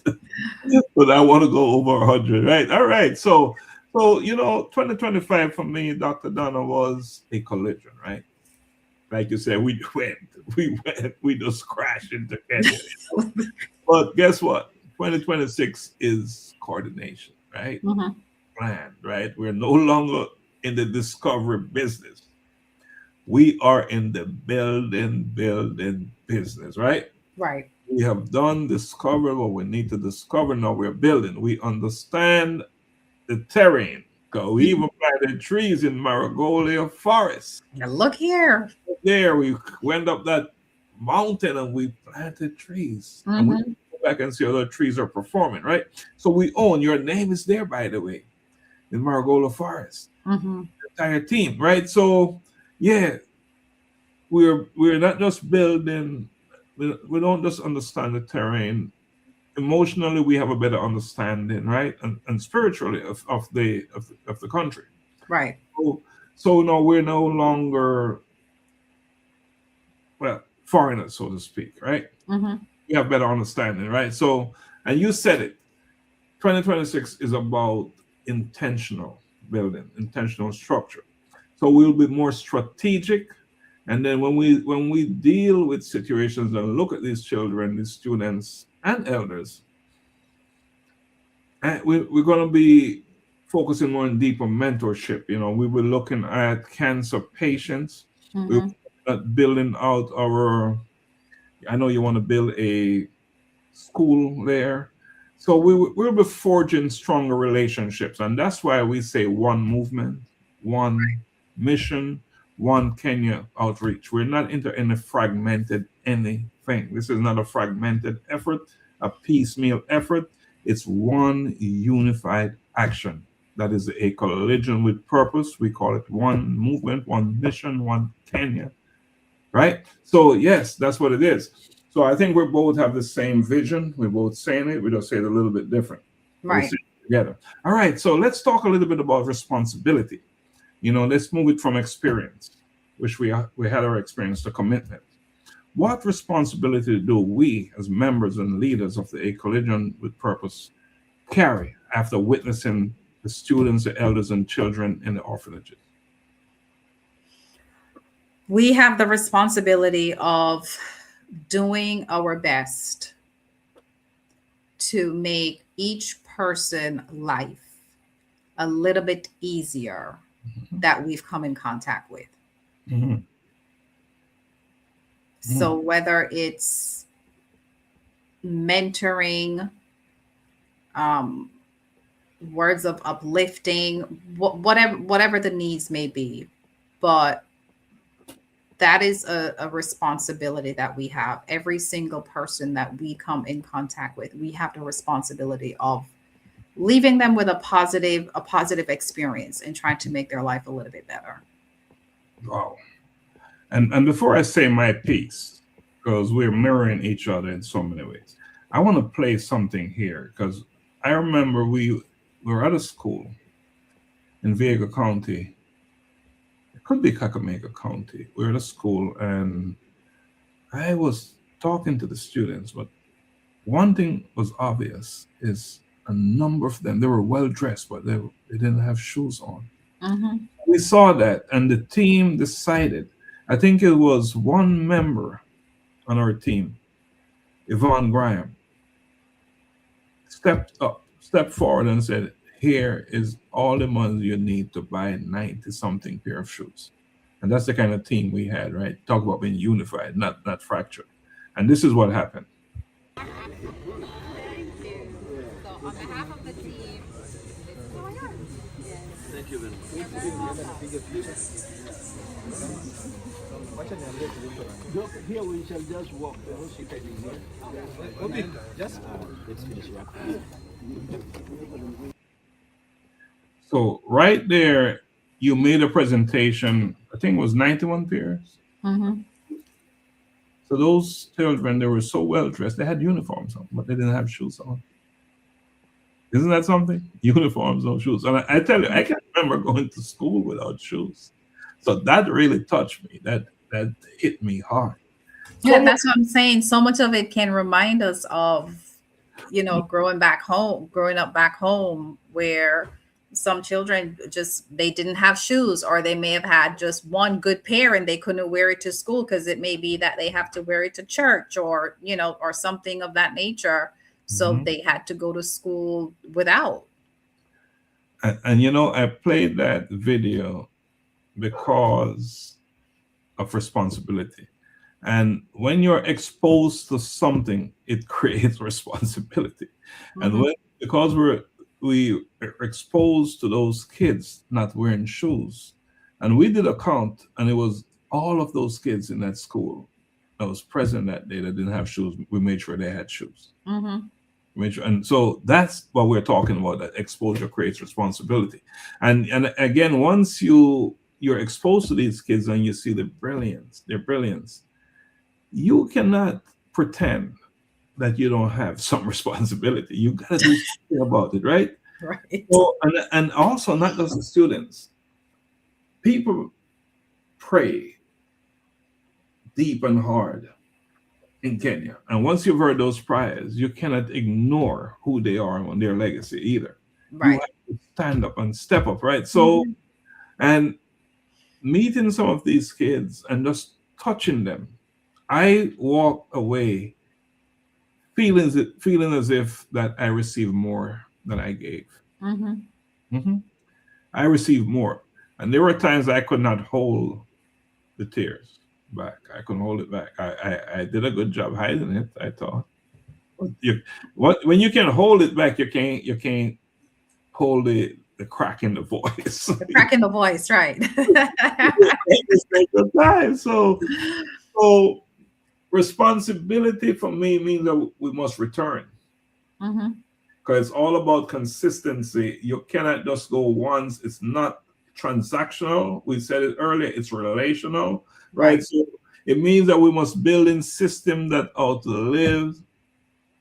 But I want to go over 100, right? All right. So 2025 for me, Dr. Donna, was a collision, right? Like you said, we just crashed into Kenya. But guess what? 2026 is coordination, right? Mm-hmm. Planned, right? We're no longer in the discovery business. We are in the building business, right? Right. We have done discover what we need to discover. Now we're building. We understand the terrain. We even planted trees in Maragolian Forest. Now look here. There, we went up that mountain and we planted trees. Mm-hmm. And we go back and see how the trees are performing, right? So we own, your name is there, by the way, in Maragolian Forest. Mm-hmm. The entire team, right? So, yeah, we're not just building, we don't just understand the terrain. Emotionally, we have a better understanding, right? And spiritually of the country. Right. So no, we're no longer, foreigners, so to speak, right? Mm-hmm. We have better understanding, right? So, and you said it, 2026 is about intentional building, intentional structure. So we'll be more strategic. And then when we deal with situations and look at these children, these students and elders, we're going to be focusing more on deeper mentorship. You know, we were looking at cancer patients. We were at building out our, I know you want to build a school there. So we'll be forging stronger relationships. And that's why we say one movement, one mission, one Kenya outreach. We're not into any fragmented anything. This is not a fragmented effort, a piecemeal effort. It's one unified action. That is a collision with purpose. We call it one movement, one mission, one Kenya. Right? So yes, that's what it is. So I think we both have the same vision. We're both saying it. We just say it a little bit different. Right. We say it together. All right. So let's talk a little bit about responsibility. You know, let's move it from experience, which we had our experience, to commitment. What responsibility do we, as members and leaders of the A Collision with Purpose, carry after witnessing the students, the elders, and children in the orphanages? We have the responsibility of doing our best to make each person life a little bit easier that we've come in contact with. So whether it's mentoring, words of uplifting, whatever the needs may be, but that is a responsibility that we have. Every single person that we come in contact with, we have the responsibility of leaving them with a positive experience and trying to make their life a little bit better. Wow. And before I say my piece, because we're mirroring each other in so many ways, I want to play something here, because I remember we were at a school in Viega County. It could be Kakamega County. We were at a school and I was talking to the students, but one thing was obvious is a number of them, they were well dressed, but they didn't have shoes on. We saw that, and the team decided, I think it was one member on our team, Yvonne Graham, stepped forward and said, here is all the money you need to buy 90-something pair of shoes. And that's the kind of team we had, right? Talk about being unified, not fractured. And this is what happened. So on behalf of the team, thank you very much. Here we shall just walk. Okay, just let's finish. So right there, you made a presentation, I think it was 91 pairs. So those children, they were so well dressed, they had uniforms on, but they didn't have shoes on. Isn't that something? Uniforms, no shoes. And I tell you, I can't remember going to school without shoes. So that really touched me. That hit me hard. yeah, that's what I'm saying. So much of it can remind us of, growing up back home, where some children they didn't have shoes, or they may have had just one good pair and they couldn't wear it to school because it may be that they have to wear it to church, or or something of that nature. So they had to go to school without. And I played that video because of responsibility. And when you're exposed to something, it creates responsibility. And because we are exposed to those kids not wearing shoes, and we did a count, and it was all of those kids in that school that was present that day that didn't have shoes. We made sure they had shoes. And so that's what we're talking about, that exposure creates responsibility. And again, once you're exposed to these kids and you see their brilliance, you cannot pretend that you don't have some responsibility. You got to do something about it, right? Right. So, and also, not just the students, people pray deep and hard in Kenya. And once you've heard those prayers, you cannot ignore who they are and their legacy either. Right. You have to stand up and step up, right? So, and meeting some of these kids and just touching them, I walk away feeling as if that I received more that I gave. Mm-hmm. Mhm. I received more. And there were times I could not hold the tears back. I couldn't hold it back. I did a good job hiding it, I thought. You, when you can hold it back, you can't hold the crack in the voice. The crack in the voice, right? It's like the time. So responsibility for me means that we must return. Mm-hmm. Because it's all about consistency. You cannot just go once. It's not transactional. We said it earlier. It's relational, right? So it means that we must build in system that outlive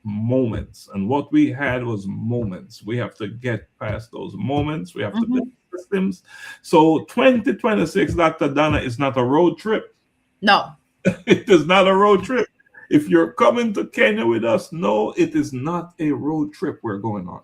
moments. And what we had was moments. We have to get past those moments. We have to build systems. So 2026, Dr. Donna, is not a road trip. No. It is not a road trip. If you're coming to Kenya with us, no, it is not a road trip we're going on.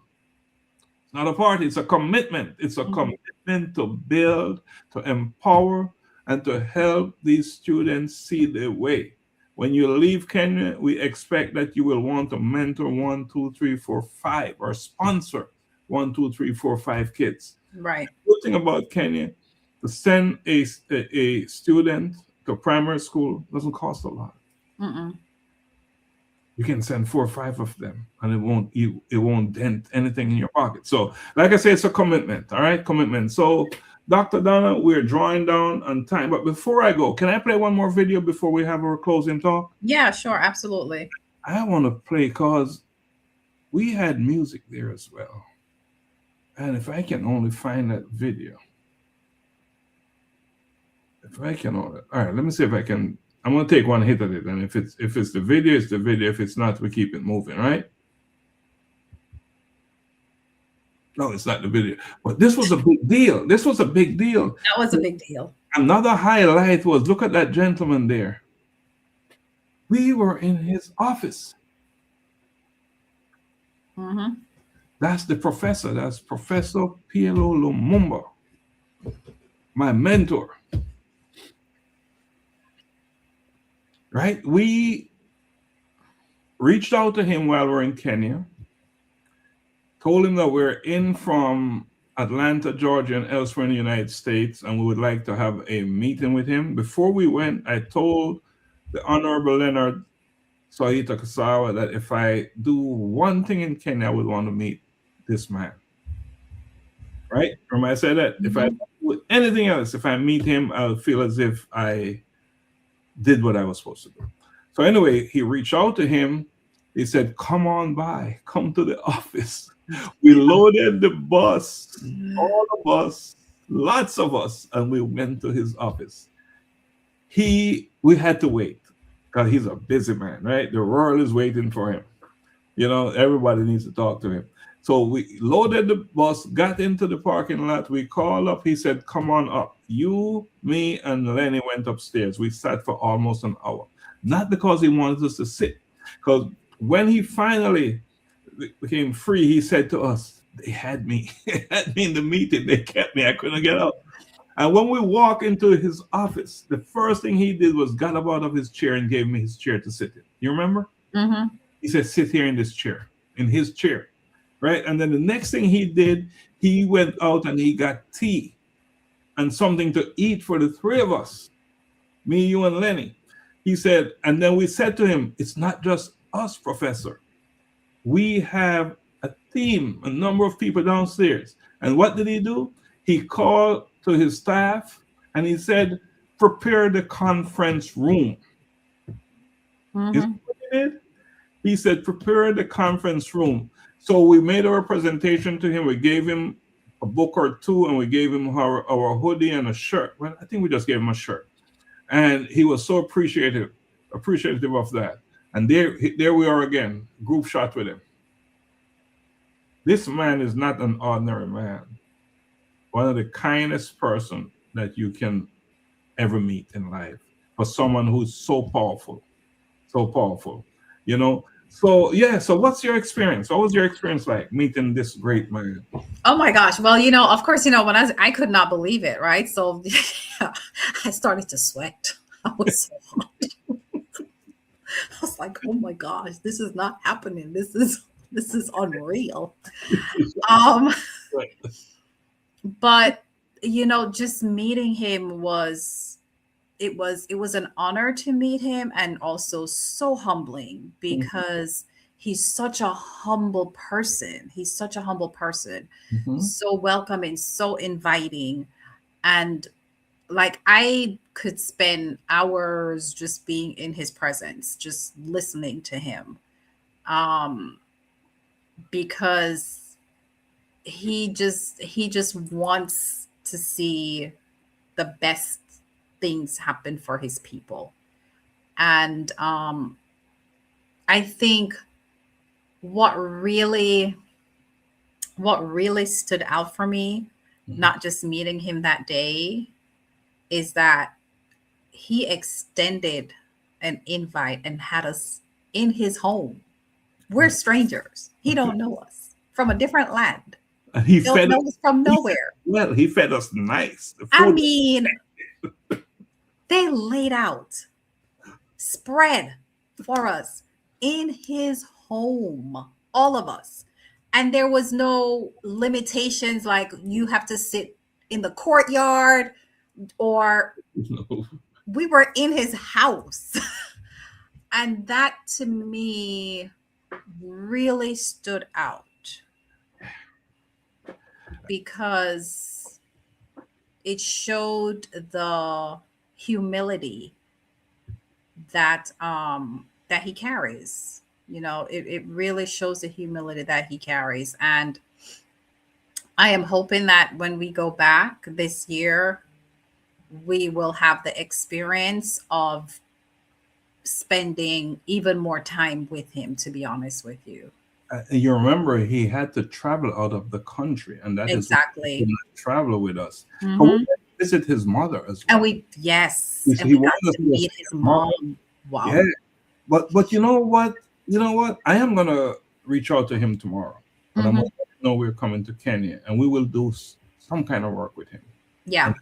It's not a party, it's a commitment. It's a commitment to build, to empower, and to help these students see their way. When you leave Kenya, we expect that you will want to mentor 1, 2, 3, 4, 5, or sponsor 1, 2, 3, 4, 5 kids. Right. The good thing about Kenya, to send a student to primary school doesn't cost a lot. Mm-mm. You can send 4 or 5 of them, and it won't dent anything in your pocket. So, like I say, it's a commitment. All right, commitment. So, Dr. Donna, we're drawing down on time. But before I go, can I play one more video before we have our closing talk? Yeah, sure, absolutely. I want to play because we had music there as well. And if I can only find that video. If I can only, all right, let me see if I can. I'm gonna take one hit at it, and if it's the video, it's the video. If it's not, we keep it moving, right? No, it's not the video. But this was a big deal. This was a big deal. That was a big deal. Another highlight was, look at that gentleman there. We were in his office. Mm-hmm. That's the professor. That's Professor Pielo Lumumba, my mentor. Right? We reached out to him while we're in Kenya, told him that we're in from Atlanta, Georgia, and elsewhere in the United States, and we would like to have a meeting with him. Before we went, I told the Honorable Leonard Sohita Kasawa that if I do one thing in Kenya, I would want to meet this man. Right? Remember I said that? If I do anything else, if I meet him, I'll feel as if I did what I was supposed to do. So anyway, he reached out to him. He said, come on by, come to the office. We loaded the bus, all of us, lots of us, and we went to his office. We had to wait because he's a busy man, right? The world is waiting for him. You know, everybody needs to talk to him. So we loaded the bus, got into the parking lot. We called up. He said, come on up. You, me, and Lenny went upstairs. We sat for almost an hour. Not because he wanted us to sit. Because when he finally became free, he said to us, they had me. They had me in the meeting. They kept me. I couldn't get up. And when we walked into his office, the first thing he did was got up out of his chair and gave me his chair to sit in. You remember? Mm-hmm. He said, sit here in this chair, in his chair. Right? And then the next thing he did, he went out and he got tea and something to eat for the 3 of us, me, you, and Lenny. He said, and then we said to him, it's not just us, Professor. We have a team, a number of people downstairs. And what did he do? He called to his staff and he said, prepare the conference room. Mm-hmm. Is that what he did? He said, prepare the conference room. So we made our presentation to him. We gave him a book or 2, and we gave him our hoodie and a shirt. Well, I think we just gave him a shirt. And he was so appreciative of that. And there we are again, group shot with him. This man is not an ordinary man. One of the kindest person that you can ever meet in life. For someone who's so powerful, you know. So yeah, so what's your experience? What was your experience like meeting this great man? Oh my gosh. Well, you know, of course, you know, when I could not believe it, right? So I started to sweat. I was so hot. I was like, oh my gosh, this is not happening. This is This is unreal. Um, Right. but just meeting him was an honor to meet him, and also so humbling because he's such a humble person. He's such a humble person, Mhm. so welcoming, so inviting, and like I could spend hours just being in his presence, just listening to him. Because he just wants to see the best things happen for his people. And I think what really stood out for me, not just meeting him that day, is that he extended an invite and had us in his home. We're strangers. He don't know us from a different land. And he Don't fed know us. us from nowhere. Well, he fed us nice. The I food- mean, they laid out, spread for us in his home, all of us. And there was no limitations like you have to sit in the courtyard, or we were in his house. And that to me really stood out because it showed the humility that he carries. It really shows the humility that he carries. And I am hoping that when we go back this year, we will have the experience of spending even more time with him, to be honest with you. You remember he had to travel out of the country, and that is why Exactly. he could not travel with us. Mhm. But we went to visit his mother as well. And we He got wanted to us meet his mom. Wow. Yeah, but you know what? I am gonna reach out to him tomorrow, but I'm gonna let him know we're coming to Kenya, and we will do some kind of work with him. Yeah. And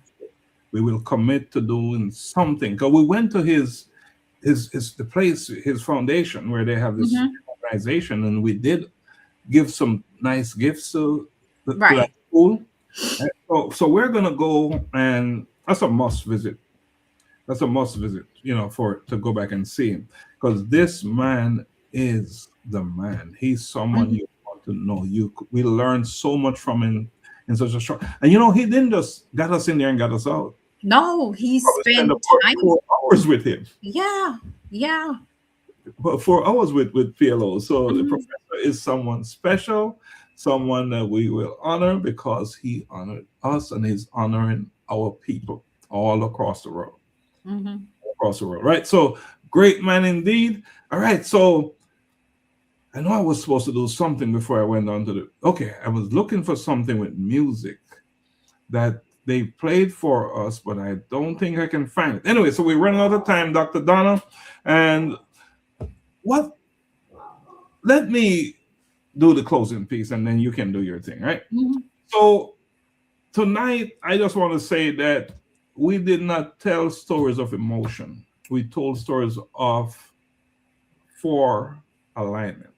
we will commit to doing something. Because we went to his the place, his foundation, where they have this organization, and we did give some nice gifts to Right. that school. And so we're gonna go, and that's a must visit. That's a must visit, to go back and see him, because this man is the man. He's someone you want to know. We learned so much from him in such a short. And he didn't just got us in there and got us out. No, he Probably spent spent about time. 4 hours with him. Yeah. But 4 hours with PLO. So the professor is someone special, someone that we will honor because he honored us and he's honoring our people all across the world. Across the world, right? So great man indeed. All right, so I know I was supposed to do something before I went on to I was looking for something with music that they played for us, but I don't think I can find it. Anyway, so we're running out of time, Dr. Donna. And let me do the closing piece and then you can do your thing, right? So tonight, I just want to say that we did not tell stories of emotion. We told stories for alignment.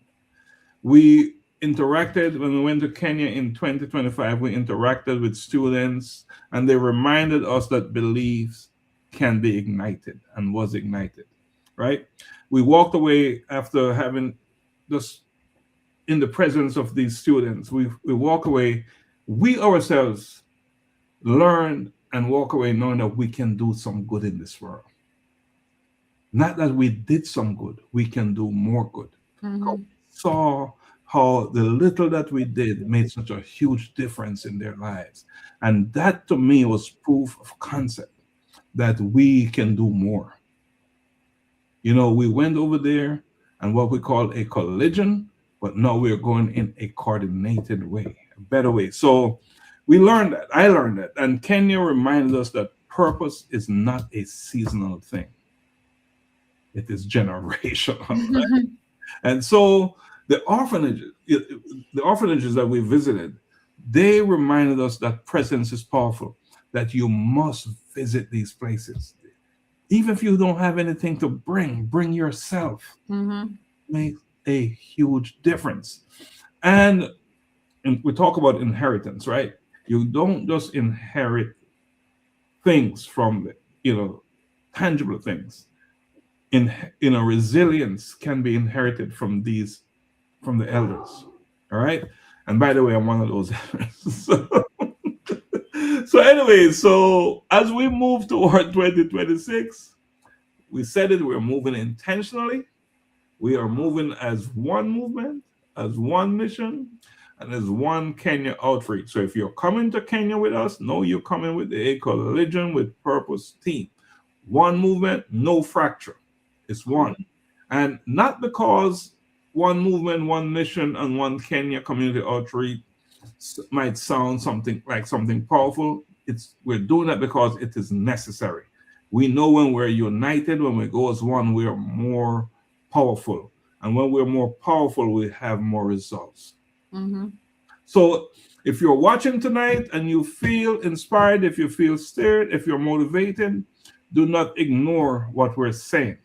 We interacted when we went to Kenya in 2025. We interacted with students, and they reminded us that beliefs can be ignited and was ignited, right? We walked away after having this in the presence of these students. We walk away, we ourselves learned and walk away knowing that we can do some good in this world. Not that we did some good, we can do more good. We saw how the little that we did made such a huge difference in their lives. And that to me was proof of concept that we can do more. We went over there and what we call a collision, but now we're going in a coordinated way, a better way. So we learned that. I learned that. And Kenya reminded us that purpose is not a seasonal thing. It is generational. Right? And so the orphanages that we visited, they reminded us that presence is powerful, that you must visit these places. Even if you don't have anything to bring yourself. a huge difference. And we talk about inheritance, right? You don't just inherit things from tangible things. In a resilience can be inherited from the elders. All right. And by the way, I'm one of those elders. So anyway, so as we move toward 2026, we said it, we're moving intentionally. We are moving as one movement, as one mission, and as one Kenya outreach. So if you're coming to Kenya with us, know you're coming with the Collision with Purpose team. One movement, no fracture. It's one. And not because one movement, one mission, and one Kenya community outreach might sound something powerful. We're doing that because it is necessary. We know when we're united, when we go as one, we are more powerful. And when we're more powerful, we have more results. Mm-hmm. So if you're watching tonight and you feel inspired, if you feel stirred, if you're motivated, do not ignore what we're saying.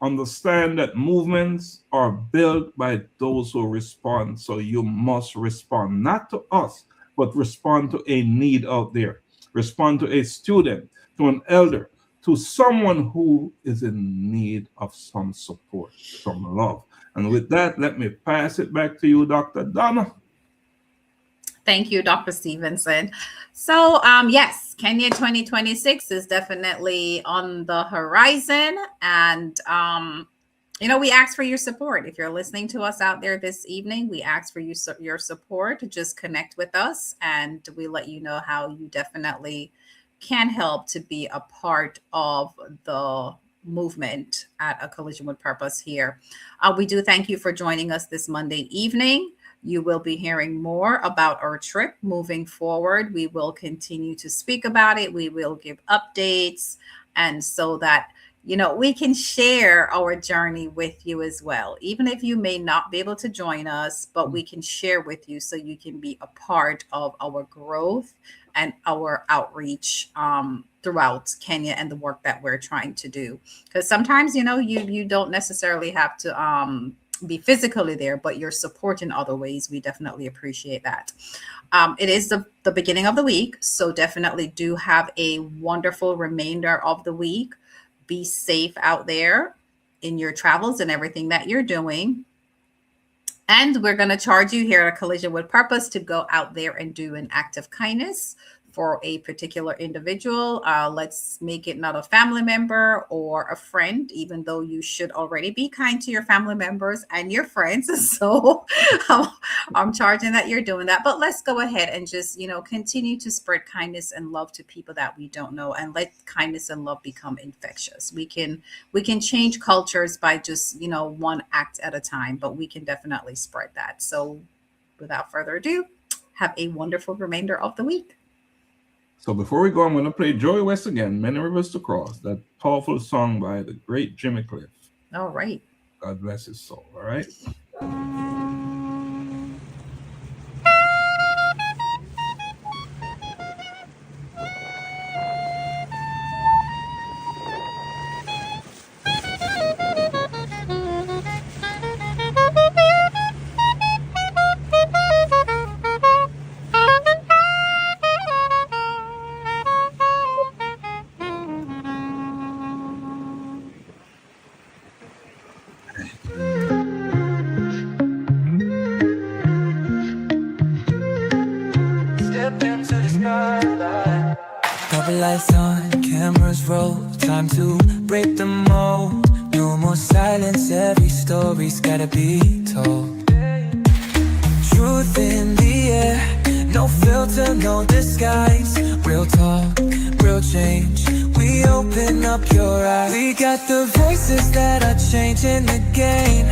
Understand that movements are built by those who respond. So you must respond, not to us, but respond to a need out there. Respond to a student, to an elder, to someone who is in need of some support, some love. And with that, let me pass it back to you, Dr. Donna. Thank you, Dr. Stephenson. So, yes, Kenya 2026 is definitely on the horizon. And, we ask for your support. If you're listening to us out there this evening, we ask for your support to just connect with us. And we let you know how you definitely can help to be a part of the movement at A Collision with Purpose here. We do thank you for joining us this Monday evening. You will be hearing more about our trip moving forward. We will continue to speak about it. We will give updates, and so that we can share our journey with you as well. Even if you may not be able to join us, but we can share with you so you can be a part of our growth and our outreach throughout Kenya and the work that we're trying to do. Because sometimes, you don't necessarily have to be physically there, but your support in other ways. We definitely appreciate that. It is the beginning of the week, so definitely do have a wonderful remainder of the week. Be safe out there in your travels and everything that you're doing. And we're going to charge you here at A Collision with Purpose to go out there and do an act of kindness for a particular individual. Let's make it not a family member or a friend, even though you should already be kind to your family members and your friends. So I'm charging that you're doing that. But let's go ahead and just, continue to spread kindness and love to people that we don't know, and let kindness and love become infectious. We can change cultures by just, one act at a time, but we can definitely spread that. So without further ado, have a wonderful remainder of the week. So before we go, I'm going to play Joey West again, Many Rivers to Cross, that powerful song by the great Jimmy Cliff. All right. God bless his soul. All right. Step into the spotlight. Couple lights on, cameras roll. Time to break the mold. No more silence, every story's gotta be told. Truth in the air, no filter, no disguise. Real talk, real change. We open up your eyes. We got the voices that are changing the game.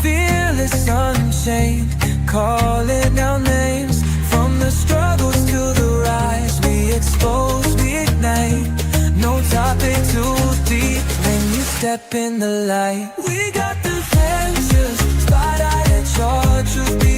Fearless, unchained, calling our names. From the struggles to the rise, we expose, we ignite. No topic too deep when you step in the light. We got the answers, spotlight at your truth.